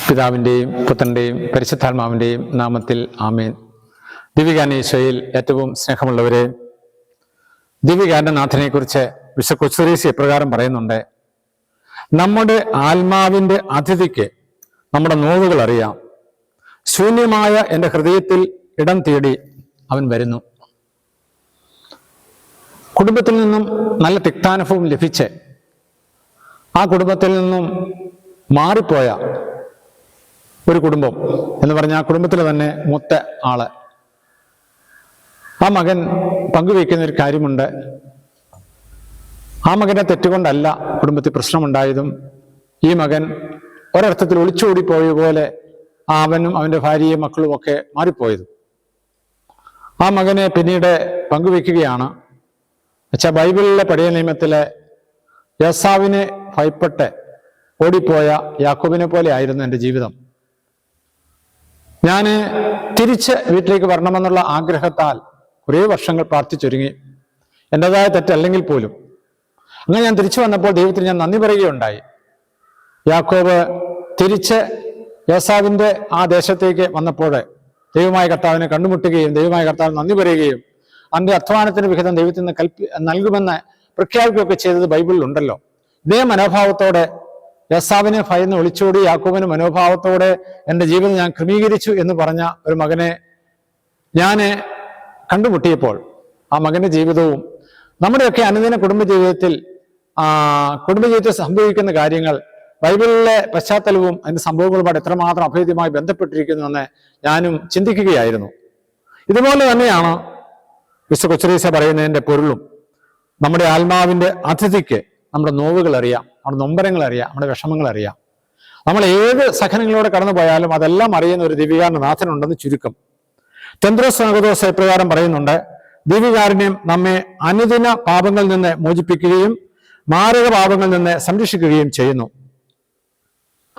പിതാവിൻ്റെയും പുത്രൻ്റെയും പരിശുദ്ധാത്മാവിൻ്റെയും നാമത്തിൽ ആമേൻ. ദിവ്യകാരുണ്യയിൽ ഏറ്റവും സ്നേഹമുള്ളവരെ, ദിവ്യകാരുണ്യനാഥനെക്കുറിച്ച് വിശുദ്ധ കൊച്ചുറേസി എപ്രകാരം പറയുന്നുണ്ട്: നമ്മുടെ ആത്മാവിൻ്റെ അതിഥിക്ക് നമ്മുടെ നോവുകൾ അറിയാം. ശൂന്യമായ എൻ്റെ ഹൃദയത്തിൽ ഇടം തേടി അവൻ വരുന്നു. കുടുംബത്തിൽ നിന്നും നല്ല തിക്താനുഭവം ലഭിച്ച് ആ കുടുംബത്തിൽ നിന്നും മാറിപ്പോയ ഒരു കുടുംബം എന്ന് പറഞ്ഞാൽ ആ കുടുംബത്തിൽ തന്നെ മൂത്ത ആള്, ആ മകൻ പങ്കുവയ്ക്കുന്ന ഒരു കാര്യമുണ്ട്. ആ മകനെ തെറ്റുകൊണ്ടല്ല കുടുംബത്തിൽ പ്രശ്നമുണ്ടായതും, ഈ മകൻ ഒരർത്ഥത്തിൽ ഒളിച്ചോടിപ്പോയ പോലെ അവനും അവൻ്റെ ഭാര്യയും മക്കളും ഒക്കെ മാറിപ്പോയതും. ആ മകനെ പിന്നീട് പങ്കുവെക്കുകയാണ്. വെച്ചാൽ ബൈബിളിലെ പഴയ നിയമത്തിലെ യേസാവിനെ ഭയപ്പെട്ട് ഓടിപ്പോയ യാക്കോബിനെ പോലെ ആയിരുന്നു എൻ്റെ ജീവിതം. ഞാൻ തിരിച്ച് വീട്ടിലേക്ക് വരണമെന്നുള്ള ആഗ്രഹത്താൽ കുറേ വർഷങ്ങൾ പ്രാർത്ഥിച്ചൊരുങ്ങി, എൻ്റെതായ തെറ്റല്ലെങ്കിൽ പോലും. അങ്ങനെ ഞാൻ തിരിച്ചു വന്നപ്പോൾ ദൈവത്തിന് ഞാൻ നന്ദി പറയുകയുണ്ടായി. യാക്കോബ് തിരിച്ച് യേസാവിൻ്റെ ആ ദേശത്തേക്ക് വന്നപ്പോൾ ദൈവമായ കർത്താവിനെ കണ്ടുമുട്ടുകയും ദൈവമായ കർത്താവിന് നന്ദി പറയുകയും അതിൻ്റെ അധ്വാനത്തിന് വിഹിതം ദൈവത്തിൽ നിന്ന് നൽകുമെന്ന് പ്രഖ്യാപിക്കുകയൊക്കെ ചെയ്തത് ബൈബിളിലുണ്ടല്ലോ. ഇതേ മനോഭാവത്തോടെ യേസാവിനെ ഭയന്ന് ഒളിച്ചോടി യാക്കോബിന് മനോഭാവത്തോടെ എൻ്റെ ജീവിതം ഞാൻ ക്രമീകരിച്ചു എന്ന് പറഞ്ഞ ഒരു മകനെ ഞാൻ കണ്ടുമുട്ടിയപ്പോൾ ആ മകൻ്റെ ജീവിതവും നമ്മുടെയൊക്കെ അനുദിന കുടുംബജീവിതത്തിൽ സംഭവിക്കുന്ന കാര്യങ്ങൾ ബൈബിളിലെ പശ്ചാത്തലവും അതിൻ്റെ സംഭവങ്ങളുമായിട്ട് എത്രമാത്രം അഭേദ്യമായി ബന്ധപ്പെട്ടിരിക്കുന്നുവെന്ന് ഞാനും ചിന്തിക്കുകയായിരുന്നു. ഇതുപോലെ തന്നെയാണ് വിശുദ്ധ കൊച്ചുറേസി പറയുന്നതിൻ്റെ പൊരുളും. നമ്മുടെ ആത്മാവിൻ്റെ അതിഥിക്ക് നമ്മുടെ നോവുകൾ അറിയാം, നമ്മുടെ നൊമ്പരങ്ങൾ അറിയാം, നമ്മുടെ വിഷമങ്ങൾ അറിയാം. നമ്മൾ ഏത് സഹനങ്ങളിലൂടെ കടന്നു പോയാലും അതെല്ലാം അറിയുന്ന ഒരു ദിവ്യകാരുണ്യനാഥനുണ്ടെന്ന് ചുരുക്കം. തെന്ത്രോസ് അഗതോസ് ഇപ്രകാരം പറയുന്നുണ്ട്: ദിവ്യകാരുണ്യം നമ്മെ അനുദിന പാപങ്ങളിൽ നിന്ന് മോചിപ്പിക്കുകയും മാരക പാപങ്ങളിൽ നിന്ന് സംരക്ഷിക്കുകയും ചെയ്യുന്നു.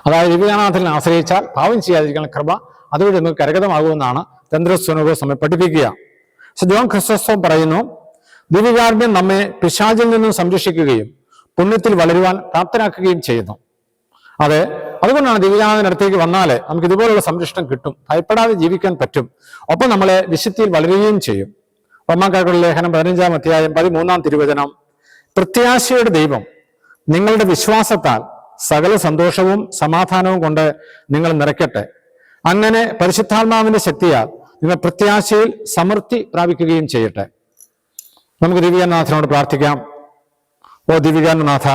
അതായത് ദിവ്യകാരുണ്യനാഥനെ ആശ്രയിച്ചാൽ പാപം ചെയ്യാതിരിക്കുന്ന കൃപ അതുവഴി നമുക്ക് കരഗതമാകുമെന്നാണ് തെന്ത്രോസ് അഗതോസ് നമ്മെ പഠിപ്പിക്കുക. ജോൺ ക്രിസോസ്റ്റം പറയുന്നു: ദിവ്യകാരുണ്യം നമ്മെ പിശാചിൽ നിന്നും സംരക്ഷിക്കുകയും പുണ്യത്തിൽ വളരുവാൻ പ്രാപ്തരാക്കുകയും ചെയ്യുന്നു. അതുകൊണ്ടാണ് ദിവ്യകാരുണ്യത്തിന്റെ അടുത്തേക്ക് വന്നാൽ നമുക്ക് ഇതുപോലുള്ള സംരക്ഷണം കിട്ടും, ഭയപ്പെടാതെ ജീവിക്കാൻ പറ്റും, ഒപ്പം നമ്മളെ വിശുദ്ധിയിൽ വളരുകയും ചെയ്യും. റോമാക്കാർക്കുള്ള ലേഖനം 15-ാം അധ്യായം 13-ാം തിരുവചനം: പ്രത്യാശയുടെ ദൈവം നിങ്ങളുടെ വിശ്വാസത്താൽ സകല സന്തോഷവും സമാധാനവും കൊണ്ട് നിങ്ങൾ നിറയ്ക്കട്ടെ. അങ്ങനെ പരിശുദ്ധാത്മാവിന്റെ ശക്തിയാൽ നിങ്ങൾ പ്രത്യാശയിൽ സമൃദ്ധി പ്രാപിക്കുകയും ചെയ്യട്ടെ. നമുക്ക് ദിവ്യകാരുണ്യനാഥനോട് പ്രാർത്ഥിക്കാം. ഓ ദിവ്യകാരുണ്യനാഥ,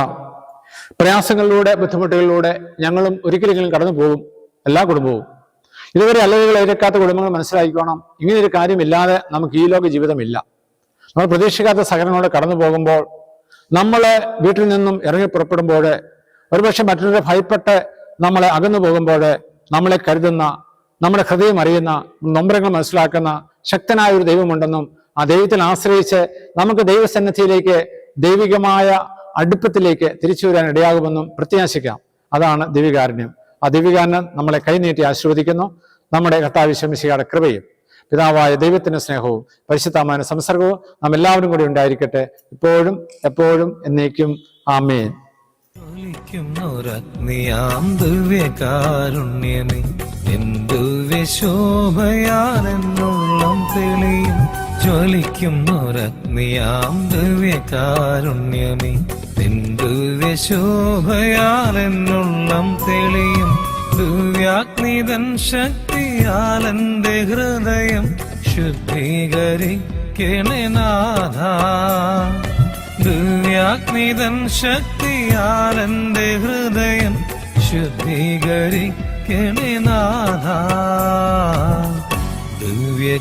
പ്രയാസങ്ങളിലൂടെ ബുദ്ധിമുട്ടുകളിലൂടെ ഞങ്ങളും ഒരിക്കലെങ്കിലും കടന്നു പോകും, എല്ലാ കുടുംബവും. ഇതുവരെ അല്ലലുകൾ ഏൽക്കാത്ത കുടുംബങ്ങൾ മനസ്സിലാക്കിക്കോണം, ഇങ്ങനെയൊരു കാര്യമില്ലാതെ നമുക്ക് ഈ ലോക ജീവിതമില്ല. നമ്മൾ പ്രതീക്ഷിക്കാത്ത സഹനങ്ങളോടെ കടന്നു പോകുമ്പോൾ, നമ്മളെ വീട്ടിൽ നിന്നും ഇറങ്ങി പുറപ്പെടുമ്പോൾ, ഒരുപക്ഷെ മറ്റൊരു ഭയപ്പെട്ട് നമ്മളെ അകന്നു പോകുമ്പോൾ, നമ്മളെ കരുതുന്ന, നമ്മുടെ ഹൃദയം അറിയുന്ന, നൊമ്പരങ്ങൾ മനസ്സിലാക്കുന്ന ശക്തനായ ഒരു ദൈവമുണ്ടെന്നും ആ ദൈവത്തിൽ ആശ്രയിച്ച് നമുക്ക് ദൈവസന്നിധിയിലേക്ക്, ദൈവികമായ അടുപ്പത്തിലേക്ക് തിരിച്ചു വരാൻ ഇടയാകുമെന്നും പ്രത്യാശിക്കാം. അതാണ് ദിവ്യകാരുണ്യം. ആ ദിവ്യകാരുണ്യം നമ്മളെ കൈനീട്ടി ആശീർവദിക്കുന്നു. നമ്മുടെ കർത്താവ് യേശു മിശിഹായുടെ കൃപയും പിതാവായ ദൈവത്തിന്റെ സ്നേഹവും പരിശുദ്ധാത്മാവിന്റെ സംസർഗവും നാം എല്ലാവരും കൂടി ഉണ്ടായിരിക്കട്ടെ, ഇപ്പോഴും എപ്പോഴും എന്നേക്കും. ആമേൻ. ദിവ്യകാരുണ്യമേ, ശോഭയാലെന്നുള്ളം തെളിയും ജ്വലിക്കുന്നൊരഗ്നിയാം ദിവ്യകാരുണ്യമേ, ദിവ്യശോഭയാലെന്നുള്ളം തെളിയും ദിവ്യാഗ്നിതൻ ശക്തിയാലെന്റെ ഹൃദയം ശുദ്ധീകരിക്കണേ നാഥ. ദിവ്യാഗ്നിതൻ ശക്തിയാലെന്റെ ഹൃദയം ശുദ്ധീകരിക്കണേ നാഥ. ദിവ്യകാരുണ്യനാഥ.